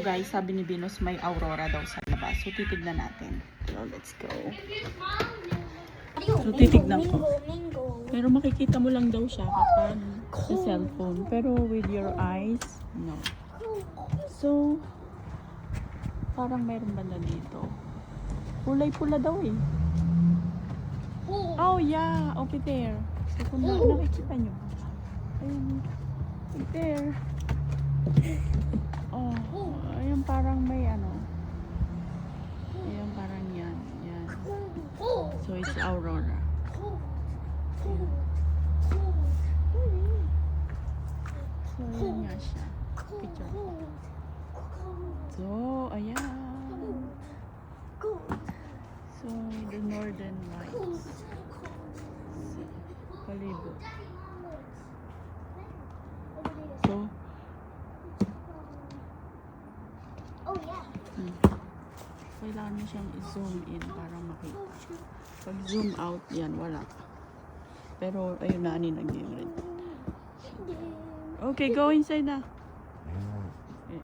guys, sabi ni Venus may aurora daw sa labas. So titignan natin. So let's go. So titignan ko. Pero makikita mo lang daw siya kapag sa cellphone. Pero with your eyes, no. So, parang mayroon banda dito. Kulay pula daw eh. Oh yeah, over there. So kung nakikita nyo. Ayun. Over there. Oh, ayun parang may ano. Ayun parang yan. Yan. So it's aurora. So yun nga siya. Picture ko. So, ayan. So, the northern lights. Palibot. So, kailangan mo siyang i-zoom in para makita. Pag zoom out, yan, wala. Pero, ayun na, nag-red. Okay, go inside na.